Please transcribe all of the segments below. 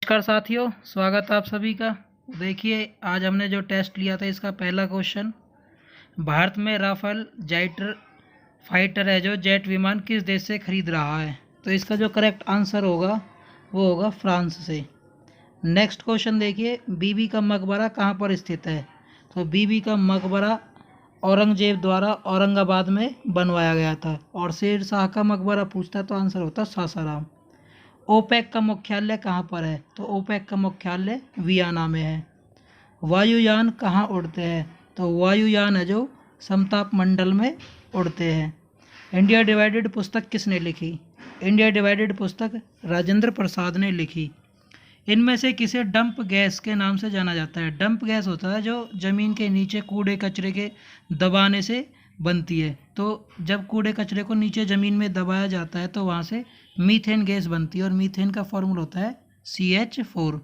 नमस्कार साथियों, स्वागत है आप सभी का। देखिए, आज हमने जो टेस्ट लिया था इसका पहला क्वेश्चन, भारत में राफेल जेट फाइटर है जो जेट विमान किस देश से खरीद रहा है। तो इसका जो करेक्ट आंसर होगा वो होगा फ्रांस से। नेक्स्ट क्वेश्चन देखिए, बीबी का मकबरा कहाँ पर स्थित है। तो बीबी का मकबरा औरंगजेब द्वारा औरंगाबाद में बनवाया गया था। और शेर शाह का मकबरा पूछता तो आंसर होता सासाराम। ओपेक का मुख्यालय कहाँ पर है। तो ओपेक का मुख्यालय वियना में है। वायुयान कहाँ उड़ते हैं। तो वायुयान है जो समताप मंडल में उड़ते हैं। इंडिया डिवाइडेड पुस्तक किसने लिखी। इंडिया डिवाइडेड पुस्तक राजेंद्र प्रसाद ने लिखी। इनमें से किसे डंप गैस के नाम से जाना जाता है। डंप गैस होता है जो ज़मीन के नीचे कूड़े कचरे के दबाने से बनती है। तो जब कूड़े कचरे को नीचे ज़मीन में दबाया जाता है तो वहाँ से मीथेन गैस बनती है और मीथेन का फॉर्मूला होता है CH4।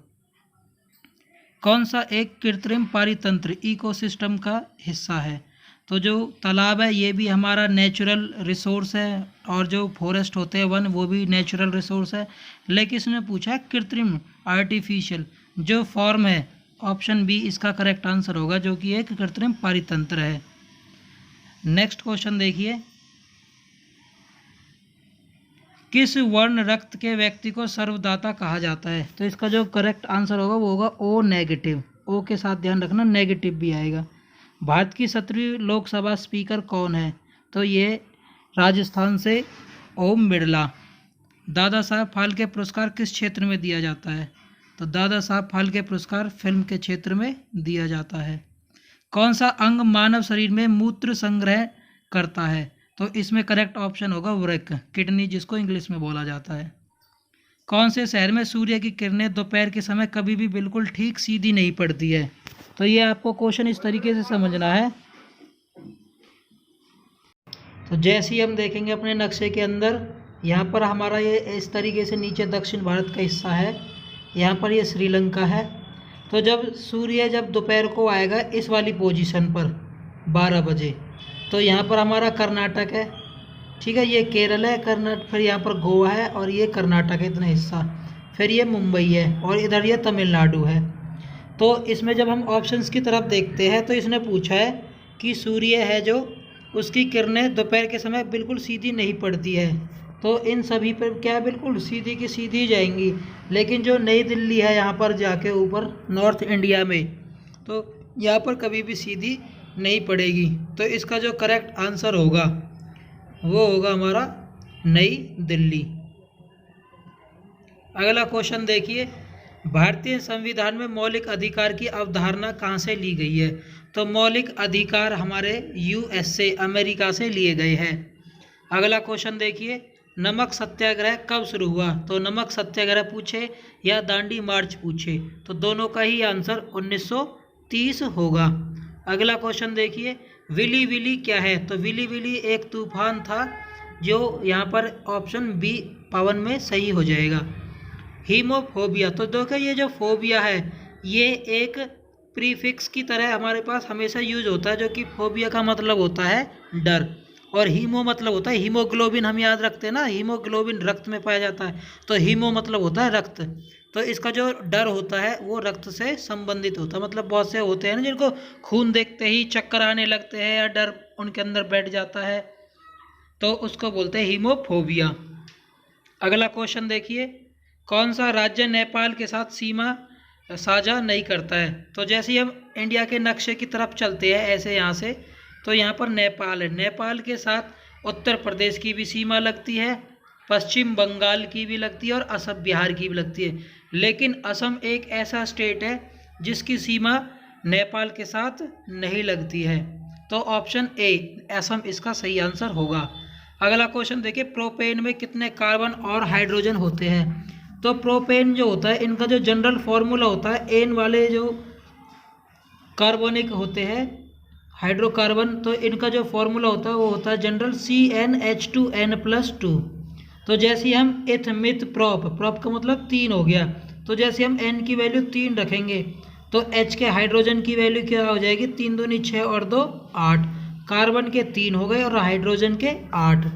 कौन सा एक कृत्रिम पारितंत्र इकोसिस्टम का हिस्सा है। तो जो तालाब है ये भी हमारा नेचुरल रिसोर्स है और जो फॉरेस्ट होते हैं वन वो भी नेचुरल रिसोर्स है, लेकिन इसने पूछा है कृत्रिम आर्टिफिशियल जो फॉर्म है। ऑप्शन बी इसका करेक्ट आंसर होगा जो कि एक कृत्रिम पारितंत्र है। नेक्स्ट क्वेश्चन देखिए, किस वर्ण रक्त के व्यक्ति को सर्वदाता कहा जाता है। तो इसका जो करेक्ट आंसर होगा वो होगा O नेगेटिव। O के साथ ध्यान रखना नेगेटिव भी आएगा। भारत की 17वीं लोकसभा स्पीकर कौन है। तो ये राजस्थान से ओम बिरला। दादा साहब फाल्के पुरस्कार किस क्षेत्र में दिया जाता है। तो दादा साहब फाल्के पुरस्कार फिल्म के क्षेत्र में दिया जाता है। कौन सा अंग मानव शरीर में मूत्र संग्रह करता है। तो इसमें करेक्ट ऑप्शन होगा वृक्क, किडनी जिसको इंग्लिश में बोला जाता है। कौन से शहर में सूर्य की किरणें दोपहर के समय कभी भी बिल्कुल ठीक सीधी नहीं पड़ती है। तो ये आपको क्वेश्चन इस तरीके से समझना है। तो जैसे ही हम देखेंगे अपने नक्शे के अंदर, यहाँ पर हमारा ये इस तरीके से नीचे दक्षिण भारत का हिस्सा है, यहाँ पर ये श्रीलंका है। तो जब सूर्य जब दोपहर को आएगा इस वाली पोजीशन पर 12 बजे, तो यहाँ पर हमारा कर्नाटक है, ठीक है, ये केरल है, कर्नाटक, फिर यहाँ पर गोवा है और ये कर्नाटक है इतना हिस्सा, फिर ये मुंबई है और इधर ये तमिलनाडु है। तो इसमें जब हम ऑप्शंस की तरफ देखते हैं तो इसने पूछा है कि सूर्य है जो उसकी किरणें दोपहर के समय बिल्कुल सीधी नहीं पड़ती है। तो इन सभी पर क्या बिल्कुल सीधी की सीधी जाएंगी, लेकिन जो नई दिल्ली है यहाँ पर जाके ऊपर नॉर्थ इंडिया में, तो यहाँ पर कभी भी सीधी नहीं पड़ेगी। तो इसका जो करेक्ट आंसर होगा वो होगा हमारा नई दिल्ली। अगला क्वेश्चन देखिए, भारतीय संविधान में मौलिक अधिकार की अवधारणा कहाँ से ली गई है। तो मौलिक अधिकार हमारे USA अमेरिका से लिए गए हैं। अगला क्वेश्चन देखिए, नमक सत्याग्रह कब शुरू हुआ। तो नमक सत्याग्रह पूछे या दांडी मार्च पूछे तो दोनों का ही आंसर 1930 होगा। अगला क्वेश्चन देखिए, विली विली क्या है। तो विली विली एक तूफान था जो यहाँ पर ऑप्शन बी पावन में सही हो जाएगा। हीमोफोबिया, तो देखो ये जो फोबिया है ये एक प्रीफिक्स की तरह हमारे पास हमेशा यूज होता है, जो कि फोबिया का मतलब होता है डर और हीमो मतलब होता है हीमोग्लोबिन, हम याद रखते हैं ना, हीमोग्लोबिन रक्त में पाया जाता है, तो हीमो मतलब होता है रक्त। तो इसका जो डर होता है वो रक्त से संबंधित होता है। मतलब बहुत से होते हैं ना जिनको खून देखते ही चक्कर आने लगते हैं या डर उनके अंदर बैठ जाता है, तो उसको बोलते हैं हीमोफोबिया। अगला क्वेश्चन देखिए, कौन सा राज्य नेपाल के साथ सीमा साझा नहीं करता है। तो जैसे ही हम इंडिया के नक्शे की तरफ चलते हैं ऐसे यहाँ से, तो यहाँ पर नेपाल है, नेपाल के साथ उत्तर प्रदेश की भी सीमा लगती है, पश्चिम बंगाल की भी लगती है और असम बिहार की भी लगती है। लेकिन असम एक ऐसा स्टेट है जिसकी सीमा नेपाल के साथ नहीं लगती है। तो ऑप्शन ए असम इसका सही आंसर होगा। अगला क्वेश्चन देखिए, प्रोपेन में कितने कार्बन और हाइड्रोजन होते हैं। तो प्रोपेन जो होता है इनका जो जनरल फॉर्मूला होता है, एन वाले जो कार्बोनिक होते हैं हाइड्रोकार्बन, तो इनका जो फॉर्मूला होता है वो होता है जनरल CnH2n+2। तो जैसे हम इथ मिथ प्रोप, प्रोप का मतलब 3 हो गया, तो जैसे हम n की वैल्यू 3 रखेंगे तो H के हाइड्रोजन की वैल्यू क्या हो जाएगी, 3 दूनी 6 और 2 8, कार्बन के 3 हो गए और हाइड्रोजन के 8।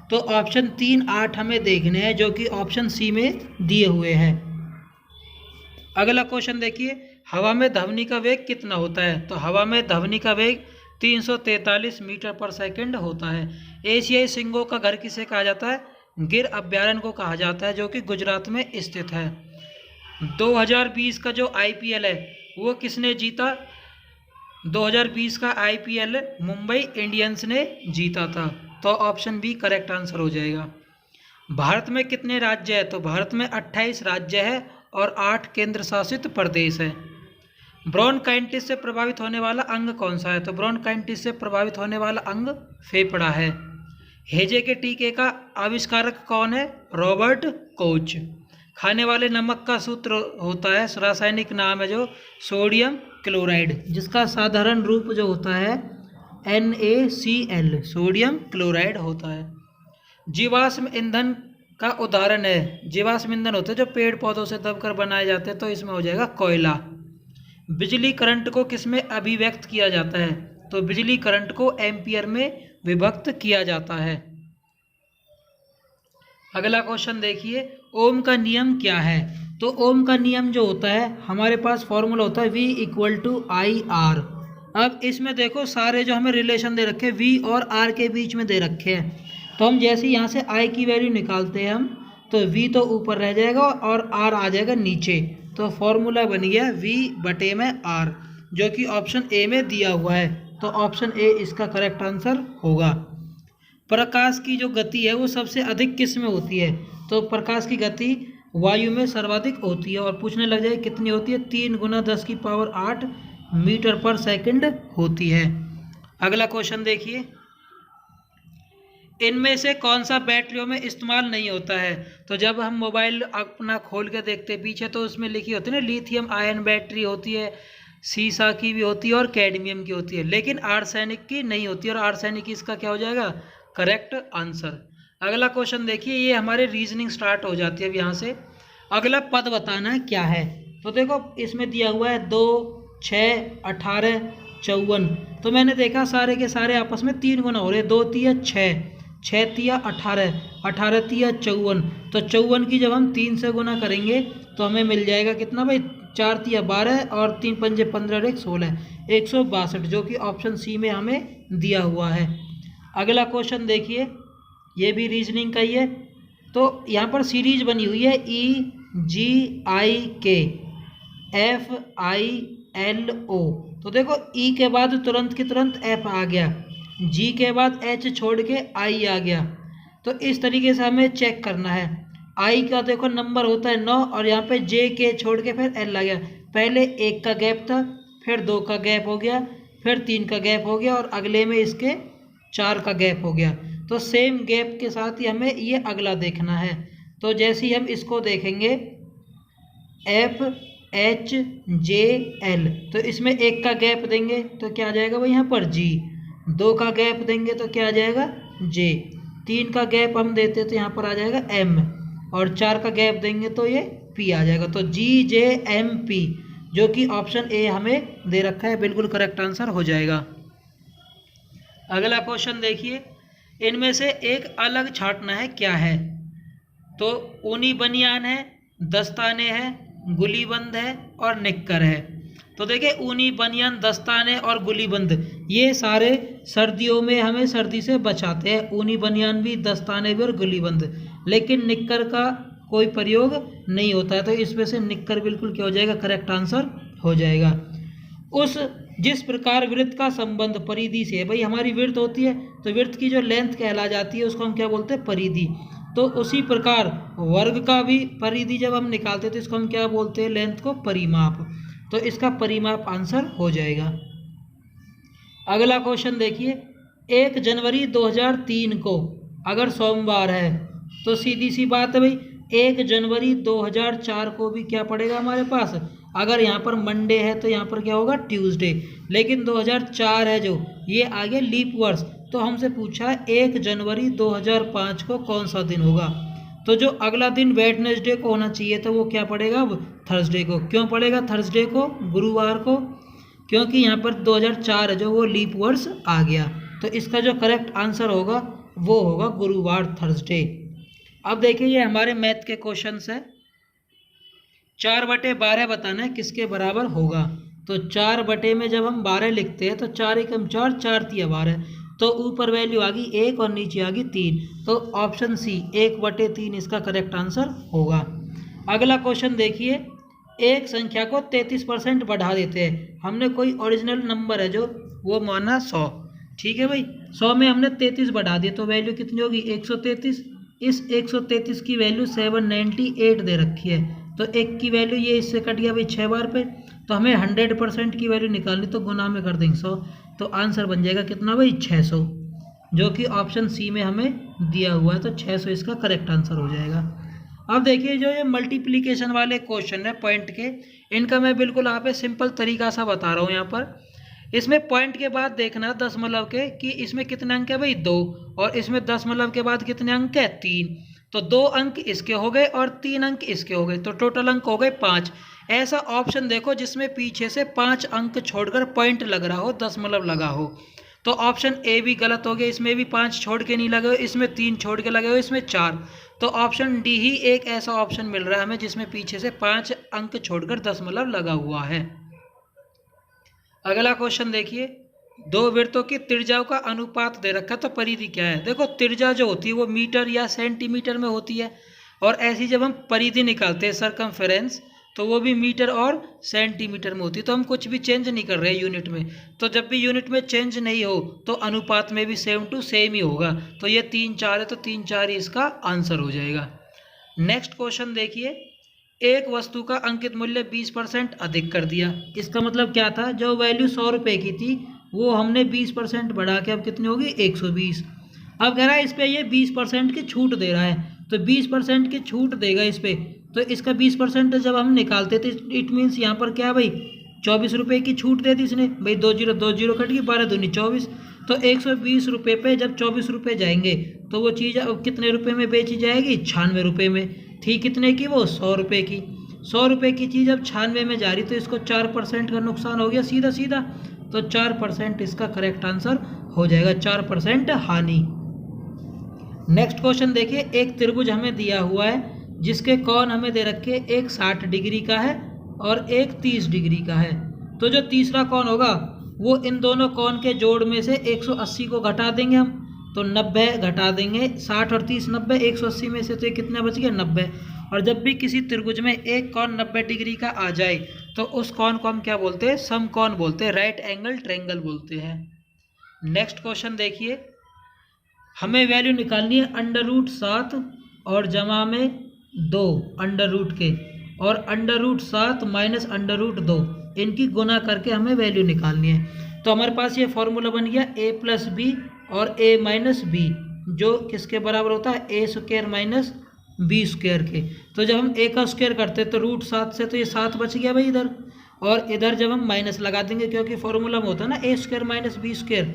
तो ऑप्शन 3 8 हमें देखने हैं जो कि ऑप्शन सी में दिए हुए हैं। अगला क्वेश्चन देखिए, हवा में ध्वनि का वेग कितना होता है? तो हवा में ध्वनि का वेग 343 मीटर पर सेकंड होता है। एशियाई सिंगों का घर किसे कहा जाता है? गिर अभयारण्य को कहा जाता है, जो कि गुजरात में स्थित है। 2020 का जो आईपीएल है वो किसने जीता? 2020 का आईपीएल मुंबई इंडियंस ने जीता था। तो ऑप्शन बी करेक्ट आंसर हो जाएगा। भारत में कितने राज्य है? तो भारत में 28 राज्य है और 8 केंद्र शासित प्रदेश है। ब्रोंकाइटिस से प्रभावित होने वाला अंग कौन सा है? तो ब्रोंकाइटिस से प्रभावित होने वाला अंग फेफड़ा है। हेजे के टीके का आविष्कारक कौन है? Robert Koch. खाने वाले नमक का सूत्र होता है, रासायनिक नाम है जो सोडियम क्लोराइड, जिसका साधारण रूप जो होता है NaCl, सोडियम क्लोराइड होता है। जीवाश्म ईंधन का उदाहरण है, जीवाश्म ईंधन होते हैं जो पेड़ पौधों से दबकर बनाए जाते हैं, तो इसमें हो जाएगा कोयला। बिजली करंट को किसमें अभिव्यक्त किया जाता है? तो बिजली करंट को एम्पियर में विभक्त किया जाता है। अगला क्वेश्चन देखिए, ओम का नियम क्या है? तो ओम का नियम जो होता है, हमारे पास फॉर्मूला होता है V=IR। अब इसमें देखो सारे जो हमें रिलेशन दे रखे हैं V और R के बीच में दे रखे हैं, तो हम जैसे यहाँ से I की वैल्यू निकालते हैं हम, तो V तो ऊपर रह जाएगा और R आ जाएगा नीचे, तो फॉर्मूला बन गया V/R, जो कि ऑप्शन ए में दिया हुआ है। तो ऑप्शन ए इसका करेक्ट आंसर होगा। प्रकाश की जो गति है वो सबसे अधिक किस में होती है? तो प्रकाश की गति वायु में सर्वाधिक होती है, और पूछने लग जाए कितनी होती है? 3 × 10⁸ मीटर पर सेकंड होती है। अगला क्वेश्चन देखिए, इनमें से कौन सा बैटरियों में इस्तेमाल नहीं होता है? तो जब हम मोबाइल अपना खोल के देखते हैं पीछे, तो उसमें लिखी होती है ना, लिथियम आयन बैटरी होती है, सीसा की भी होती है और कैडमियम की होती है, लेकिन आर्सेनिक की नहीं होती, और आर्सेनिक इसका क्या हो जाएगा? Correct answer. अगला क्वेश्चन देखिए, ये हमारे रीजनिंग स्टार्ट हो जाती है अब यहाँ से। अगला पद बताना है क्या है? तो देखो इसमें दिया हुआ है 2, 6, 18, 54। तो मैंने देखा सारे के सारे आपस में 3 गुना हो रहे, 2 × 3 = 6, 6 × 3 = 18, 18 × 3 = 54। तो 54 की जब हम 3 से गुना करेंगे तो हमें मिल जाएगा कितना भाई? 4 × 3 = 12 और 3 × 5 = 15 और 1 = 16, 162, जो कि ऑप्शन सी में हमें दिया हुआ है। अगला क्वेश्चन देखिए, ये भी रीजनिंग का ही है। तो यहाँ पर सीरीज बनी हुई है EGIK FILO। तो देखो E के बाद तुरंत की तुरंत F आ गया, G के बाद H छोड़ के I आ गया। तो इस तरीके से हमें चेक करना है। I का देखो नंबर होता है 9, और यहाँ पे J के छोड़ के फिर L आ गया। पहले 1 का गैप था, फिर 2 का गैप हो गया, फिर 3 का गैप हो गया, और अगले में इसके 4 का गैप हो गया। तो सेम गैप के साथ ही हमें ये अगला देखना है। तो जैसे ही हम इसको देखेंगे FHJL, तो इसमें 1 का गैप देंगे तो क्या आ जाएगा भाई? यहाँ पर G। 2 का गैप देंगे तो क्या आ जाएगा? J। 3 का गैप हम देते तो यहाँ पर आ जाएगा M, और 4 का गैप देंगे तो ये P आ जाएगा। तो GJMP, जो कि ऑप्शन ए हमें दे रखा है, बिल्कुल करेक्ट आंसर हो जाएगा। अगला क्वेश्चन देखिए, इनमें से एक अलग छांटना है क्या है? तो ऊनी बनियान है, दस्ताने हैं, गुलीबंद है और निक्कर है। तो देखिए ऊनी बनियान, दस्ताने और गुलीबंद, ये सारे सर्दियों में हमें सर्दी से बचाते हैं। ऊनी बनियान भी, दस्ताने भी और गुलीबंद, लेकिन निक्कर का कोई प्रयोग नहीं होता है, तो इसमें से निक्कर बिल्कुल क्या हो जाएगा? करेक्ट आंसर हो जाएगा। जिस प्रकार वृत्त का संबंध परिधि से है, भाई हमारी वृत्त होती है तो वृत्त की जो लेंथ कहला जाती है उसको हम क्या बोलते हैं? परिधि। तो उसी प्रकार वर्ग का भी परिधि जब हम निकालते हैं तो इसको हम क्या बोलते हैं? लेंथ को परिमाप। तो इसका परिमाप आंसर हो जाएगा। अगला क्वेश्चन देखिए, 1 जनवरी 2003 को अगर सोमवार है तो सीधी सी बात है भाई 1 जनवरी 2004 को भी क्या पड़ेगा हमारे पास? अगर यहाँ पर मंडे है तो यहाँ पर क्या होगा? ट्यूसडे। लेकिन 2004 है जो, ये आ गया लीप वर्ष। तो हमसे पूछा 1 जनवरी 2005 को कौन सा दिन होगा? तो जो अगला दिन वेडनेसडे को होना चाहिए था वो क्या पड़ेगा? अब थर्सडे को। क्यों पड़ेगा थर्सडे को, गुरुवार को? क्योंकि यहाँ पर 2004 है जो, वो लीप वर्ष आ गया। तो इसका जो करेक्ट आंसर होगा वो होगा गुरुवार, थर्सडे। अब देखिए ये हमारे मैथ के क्वेश्चंस है। 4/12 बताना है किसके बराबर होगा। तो 4 में जब हम 12 लिखते हैं तो 4 एकम 4, 4 तिया 12, तो ऊपर वैल्यू आ गई 1 और नीचे आ गई 3। तो ऑप्शन सी 1/3 इसका करेक्ट आंसर होगा। अगला क्वेश्चन देखिए, एक संख्या को 33% बढ़ा देते हैं। हमने कोई ओरिजिनल नंबर है जो वो माना 100, ठीक है भाई, 100 में हमने 33 बढ़ा दिया तो वैल्यू कितनी होगी 133। इस 133 की वैल्यू 798 दे रखी है, तो एक की वैल्यू ये इससे कट गया भाई 6 बार पे, तो हमें 100% की वैल्यू निकालनी, तो गुना में कर देंगे 100, तो आंसर बन जाएगा कितना भाई 600, जो कि ऑप्शन सी में हमें दिया हुआ है। तो 600 इसका करेक्ट आंसर हो जाएगा। अब देखिए जो ये मल्टीप्लिकेशन वाले क्वेश्चन है पॉइंट के, इनका मैं बिल्कुल यहाँ पे सिंपल तरीका सा बता रहा हूँ। यहाँ पर इसमें पॉइंट के बाद देखना दशमलव के कि इसमें कितने अंक है भाई 2, और इसमें दशमलव के बाद कितने अंक है 3, तो 2 अंक इसके हो गए और 3 अंक इसके हो गए, तो टोटल अंक हो गए 5। ऐसा ऑप्शन देखो जिसमें पीछे से 5 अंक छोड़कर पॉइंट लग रहा हो, दशमलव लगा हो, तो ऑप्शन ए भी गलत हो गया, इसमें भी 5 छोड़ के नहीं लगे हो, इसमें 3 छोड़ के लगे हो, इसमें 4, तो ऑप्शन डी ही एक ऐसा ऑप्शन मिल रहा है हमें जिसमें पीछे से 5 अंक छोड़कर दशमलव लगा हुआ है। अगला क्वेश्चन देखिए, दो वृत्तों की त्रिज्याओं का अनुपात दे रखा है, तो परिधि क्या है। देखो त्रिज्या जो होती है वो मीटर या सेंटीमीटर में होती है, और ऐसी जब हम परिधि निकालते हैं सरकमफेरेंस, तो वो भी मीटर और सेंटीमीटर में होती है। तो हम कुछ भी चेंज नहीं कर रहे हैं यूनिट में, तो जब भी यूनिट में चेंज नहीं हो तो अनुपात में भी सेम टू सेम ही होगा। तो ये 3 4 है, तो 3 4 ही इसका आंसर हो जाएगा। नेक्स्ट क्वेश्चन देखिए, एक वस्तु का अंकित मूल्य 20% अधिक कर दिया। इसका मतलब क्या था, जो वैल्यू 100 रुपये की थी वो हमने 20% बढ़ा के अब कितनी होगी 120। अब कह रहा है इस पर ये 20% की छूट दे रहा है, तो 20% की छूट देगा इस पर, तो इसका 20% जब हम निकालते थे इट मीन्स यहाँ पर क्या भाई 24 रुपये की छूट दे दी इसने भाई, 2 जीरो कट गई, 12 दूनी 24, तो 120 रुपये पे जब 24 रुपये जाएंगे तो वो चीज़ अब कितने रुपये में बेची जाएगी 96 रुपये में। थी कितने की वो 100 रुपये की, 100 रुपये की चीज़ अब 96 में जा रही, तो इसको 4% का नुकसान हो गया सीधा सीधा, तो 4% इसका करेक्ट आंसर हो जाएगा, 4% हानि। नेक्स्ट क्वेश्चन देखिए, एक त्रिभुज हमें दिया हुआ है जिसके कोण हमें दे रखे, एक 60 डिग्री का है और एक 30 डिग्री का है। तो जो तीसरा कोण होगा वो इन दोनों कोण के जोड़ में से 180 को घटा देंगे हम, तो 90 घटा देंगे, 60 और 30 90, 180 में से तो ये कितना बच गया 90। और जब भी किसी त्रिभुज में एक कोण 90 डिग्री का आ जाए तो उस कोण को हम क्या बोलते हैं, समकोण बोलते हैं, राइट एंगल ट्रायंगल बोलते हैं। नेक्स्ट क्वेश्चन देखिए, हमें वैल्यू निकालनी है √7 और जमा में 2 अंडर के, और √7 माइनस √2 इनकी गुना करके हमें वैल्यू निकालनी है। तो हमारे पास ये फॉर्मूला बन गया a+b और a-b, जो किसके बराबर होता है a² माइनस b² के। तो जब हम a का स्क्वायर करते हैं तो √7 से तो ये 7 बच गया भाई इधर, और इधर जब हम माइनस लगा देंगे क्योंकि फॉर्मूला में होता है ना a² माइनस b²,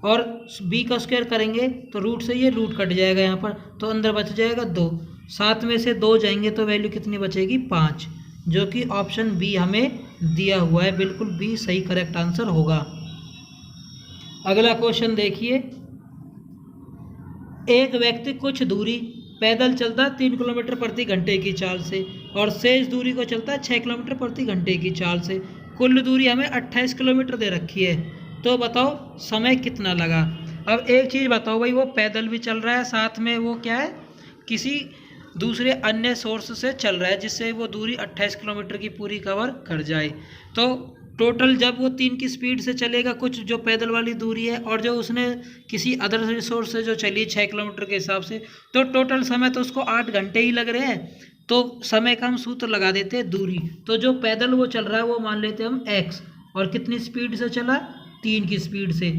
और b का स्क्वायर करेंगे तो रूट से ये रूट कट जाएगा यहाँ पर, तो अंदर बच जाएगा 2, 7 में से 2 जाएंगे तो वैल्यू कितनी बचेगी 5, जो कि ऑप्शन बी हमें दिया हुआ है, बिल्कुल बी सही करेक्ट आंसर होगा। अगला क्वेश्चन देखिए, एक व्यक्ति कुछ दूरी पैदल चलता 3 किलोमीटर प्रति घंटे की चाल से और शेष दूरी को चलता है 6 किलोमीटर प्रति घंटे की चाल से, कुल दूरी हमें 28 किलोमीटर दे रखी है, तो बताओ समय कितना लगा। अब एक चीज़ बताओ भाई, वो पैदल भी चल रहा है, साथ में वो क्या है किसी दूसरे अन्य सोर्स से चल रहा है जिससे वो दूरी 28 किलोमीटर की पूरी कवर कर जाए। तो टोटल जब वो 3 की स्पीड से चलेगा कुछ जो पैदल वाली दूरी है, और जो उसने किसी अदर रिसोर्स से जो चली 6 किलोमीटर के हिसाब से, तो टोटल समय तो उसको 8 घंटे ही लग रहे हैं। तो समय का हम सूत्र लगा देते हैं दूरी, तो जो पैदल वो चल रहा है वो मान लेते हैं हम x, और कितनी स्पीड से चला 3 की स्पीड से,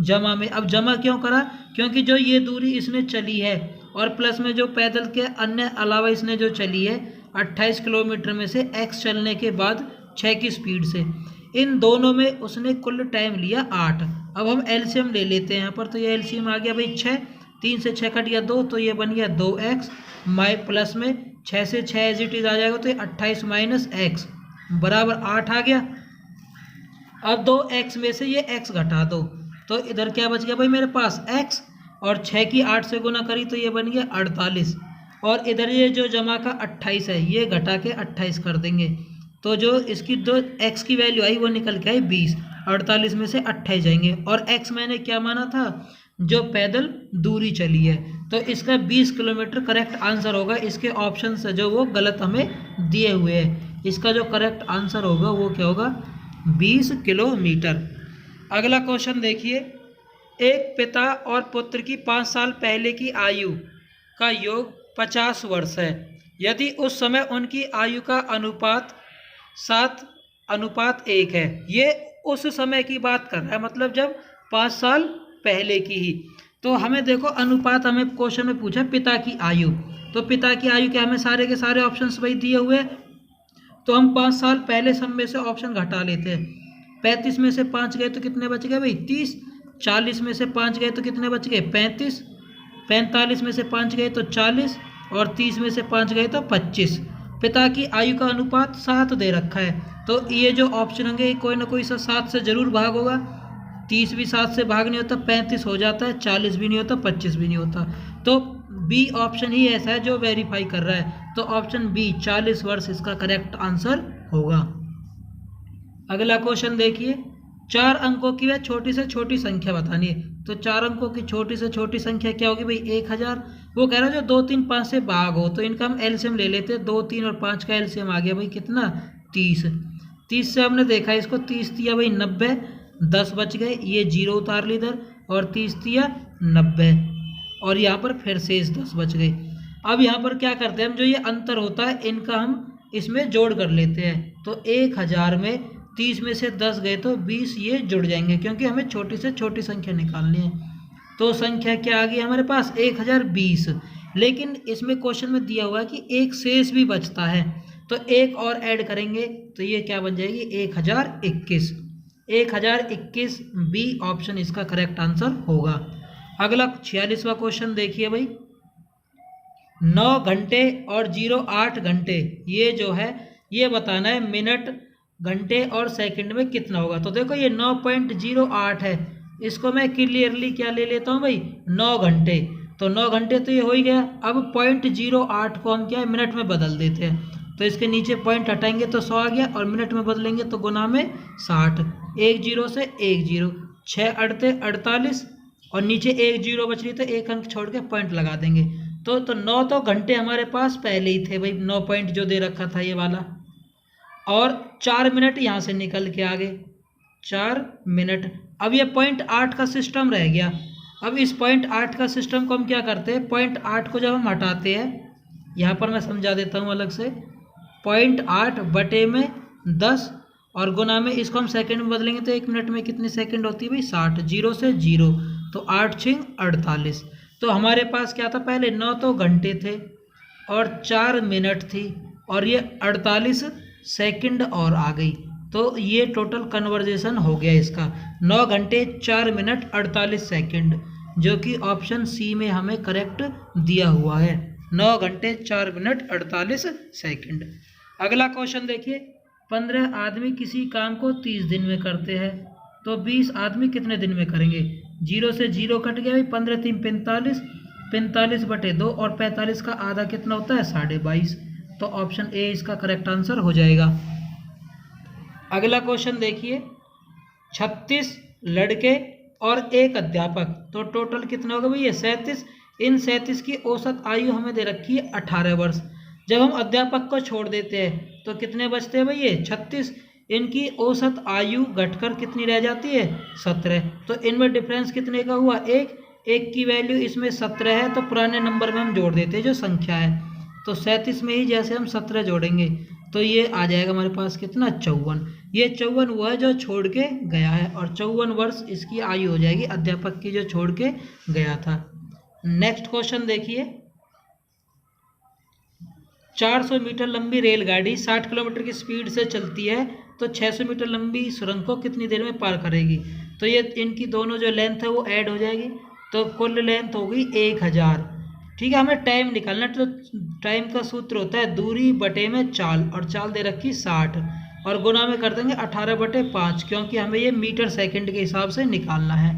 जमा में। अब जमा क्यों करा, क्योंकि जो ये दूरी इसने चली है और प्लस में जो पैदल के अन्य अलावा इसने जो चली है 28 किलोमीटर में से x चलने के बाद 6 की स्पीड से, इन दोनों में उसने कुल टाइम लिया 8। अब हम एलसीएम ले लेते हैं यहाँ पर, तो ये एलसीएम आ गया भाई 6, 3 से 6 कट गया 2, तो ये बन गया 2x माइ प्लस में 6 से 6 एज इट इज आ जाएगा, तो ये 28 माइनस x बराबर 8 आ गया। अब 2x में से ये x घटा दो, तो इधर क्या बच गया भाई मेरे पास x, और 6 की 8 से गुना करी तो ये बन गया 48। और इधर ये जो जमा का 28 है ये घटा के 28 कर देंगे, तो जो इसकी दो x की वैल्यू आई वो निकल के आई 20। 48 में से 28 जाएंगे और x मैंने क्या माना था, जो पैदल दूरी चली है, तो इसका 20 किलोमीटर करेक्ट आंसर होगा। इसके ऑप्शन से जो वो गलत हमें दिए हुए हैं, इसका जो करेक्ट आंसर होगा वो क्या होगा, 20 किलोमीटर। अगला क्वेश्चन देखिए, एक पिता और पुत्र की 5 साल पहले की आयु का योग 50 वर्ष है। यदि उस समय उनकी आयु का अनुपात 7:1 है। ये उस समय की बात कर रहा है, मतलब जब 5 साल पहले की ही। तो हमें देखो अनुपात हमें क्वेश्चन में पूछा पिता की आयु, तो पिता की आयु क्या, हमें सारे के सारे ऑप्शंस वही दिए हुए हैं, तो हम 5 साल पहले सब में से ऑप्शन घटा लेते हैं। 35 में से 5 गए तो कितने बच गए भाई, 30। 40 में से 5 गए तो कितने बच गए, 35। 45 में से 5 गए तो 40 और 30 में से 5 गए तो 25। पिता की आयु का अनुपात 7 दे रखा है, तो ये जो ऑप्शन होंगे कोई ना कोई सा 7 से जरूर भाग होगा। 30 भी 7 से भाग नहीं होता, 35 हो जाता है, 40 भी नहीं होता, 25 भी नहीं होता। तो बी ऑप्शन ही ऐसा है जो वेरीफाई कर रहा है, तो ऑप्शन बी 40 वर्ष इसका करेक्ट आंसर होगा। अगला क्वेश्चन देखिए, 4 अंकों की वह छोटी से छोटी संख्या बतानी है। तो 4 अंकों की छोटी से छोटी संख्या क्या होगी भाई, 1000। वो कह रहा है जो 2, 3, 5 से भाग हो, तो इनका हम एलसीएम ले लेते हैं। 2, 3 और 5 का एलसीएम आ गया भाई कितना, 30। 30 से हमने देखा इसको, 30 दिया भाई 90, 10 बच गए, ये 0 उतार ली इधर, और 30 दिया 90, और यहाँ पर फिर से 10 बच गए। अब यहाँ पर क्या करते हैं हम, जो ये अंतर होता है इनका हम इसमें जोड़ कर लेते हैं। तो 1000 में 30 में से 10 गए तो 20 ये जुड़ जाएंगे, क्योंकि हमें छोटी से छोटी संख्या निकालनी है। तो संख्या क्या आ गई हमारे पास, 1020। लेकिन इसमें क्वेश्चन में दिया हुआ है कि एक शेष भी बचता है, तो एक और ऐड करेंगे तो ये क्या बन जाएगी, 1021। 1021 बी ऑप्शन इसका करेक्ट आंसर होगा। अगला 46वां क्वेश्चन देखिए भाई, 9 घंटे और 08 घंटे, ये जो है ये बताना है मिनट, घंटे और सेकंड में कितना होगा। तो देखो ये 9.08 है, इसको मैं क्लियरली क्या ले लेता हूँ भाई, 9 घंटे। तो 9 घंटे तो ये हो ही गया। अब 0.08 को हम क्या है मिनट में बदल देते हैं, तो इसके नीचे पॉइंट हटाएंगे तो 100 आ गया, और मिनट में बदलेंगे तो गुना में 60। 1 0 से 1 0, 6 अड़ते 48, और नीचे 1 0 बच रही तो एक अंक छोड़ के पॉइंट लगा देंगे। तो 9 तो घंटे हमारे पास पहले ही थे भाई, 9 पॉइंट जो दे रखा था ये वाला, और 4 मिनट यहाँ से निकल के आ गए, 4 मिनट। अब ये 0.8 का सिस्टम रह गया। अब इस 0.8 का सिस्टम को हम क्या करते हैं, 0.8 को जब हम हटाते हैं, यहाँ पर मैं समझा देता हूँ अलग से, 0.8 बटे में 10 और गुना में इसको हम सेकंड में बदलेंगे तो 1 मिनट में कितनी सेकंड होती है भाई, 60। 0 से 0 तो 8 6 48। तो हमारे पास क्या था, पहले 9 तो घंटे थे और 4 मिनट थी, और ये 48 सेकंड और आ गई। तो ये टोटल कन्वर्जेशन हो गया इसका, 9 घंटे 4 मिनट 48 सेकंड, जो कि ऑप्शन सी में हमें करेक्ट दिया हुआ है, 9 घंटे 4 मिनट 48 सेकंड। अगला क्वेश्चन देखिए, 15 आदमी किसी काम को 30 दिन में करते हैं, तो 20 आदमी कितने दिन में करेंगे। 0 से 0 कट गया भाई, 15 3 45, 45 बटे 2, और 45 का आधा कितना होता है, 22.5। तो ऑप्शन ए इसका करेक्ट आंसर हो जाएगा। अगला क्वेश्चन देखिए, 36 लड़के और 1 अध्यापक, तो टोटल कितना होगा भैया, 37। इन 37 की औसत आयु हमें दे रखी है 18 वर्ष। जब हम अध्यापक को छोड़ देते हैं तो कितने बचते हैं भैया, 36। इनकी औसत आयु घटकर कितनी रह जाती है, 17। तो इनमें डिफरेंस कितने का हुआ, 1 की वैल्यू इसमें 17 है, तो पुराने नंबर में हम जोड़ देते हैं जो संख्या है, तो 37 में ही जैसे हम 17 जोड़ेंगे तो ये आ जाएगा हमारे पास कितना, 54। ये 54 वो है जो छोड़ के गया है, और 54 वर्ष इसकी आयु हो जाएगी अध्यापक की जो छोड़ के गया था। नेक्स्ट क्वेश्चन देखिए, 400 मीटर लंबी रेलगाड़ी 60 किलोमीटर की स्पीड से चलती है, तो 600 मीटर लंबी सुरंग को कितनी देर में पार करेगी। तो ये इनकी दोनों जो लेंथ है वो ऐड हो जाएगी, तो कुल लेंथ होगी 1000। ठीक है, हमें टाइम निकालना, तो टाइम का सूत्र होता है दूरी बटे में चाल, और चाल दे रखी 60, और गुना में कर देंगे 18/5, क्योंकि हमें ये मीटर सेकंड के हिसाब से निकालना है।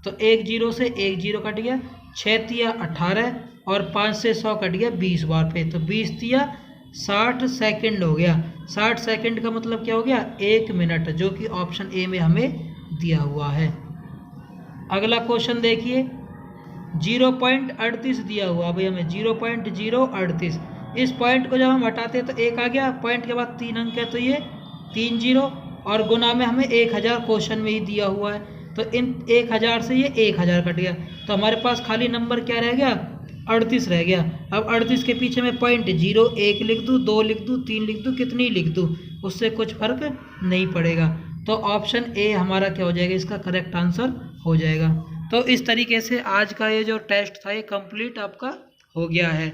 तो 1 0 से 1 0 कट गया, 6 तिया 18, और 5 से 100 कट गया 20 बार पे, तो 20 दिया 60 सेकंड हो गया। 60 सेकंड का मतलब क्या हो गया, 1 मिनट, जो कि ऑप्शन ए में हमें दिया हुआ है। अगला क्वेश्चन देखिए, 0.38 दिया हुआ भाई हमें, 0.038। इस पॉइंट को जब हम हटाते हैं तो 1 आ गया, पॉइंट के बाद 3 अंक है तो ये 3 जीरो, और गुना में हमें 1000 क्वेश्चन में ही दिया हुआ है, तो इन 1000 से ये 1000 कट गया, तो हमारे पास खाली नंबर क्या रह गया, 38 रह गया। अब 38 के पीछे मैं पॉइंट 0, 1 लिख दूँ, 2 लिख दूँ, 3 लिख दूँ, कितनी लिख दूँ, उससे कुछ फर्क नहीं पड़ेगा। तो ऑप्शन ए हमारा क्या हो जाएगा, इसका करेक्ट आंसर हो जाएगा। तो इस तरीके से आज का ये जो टेस्ट था ये कंप्लीट आपका हो गया है।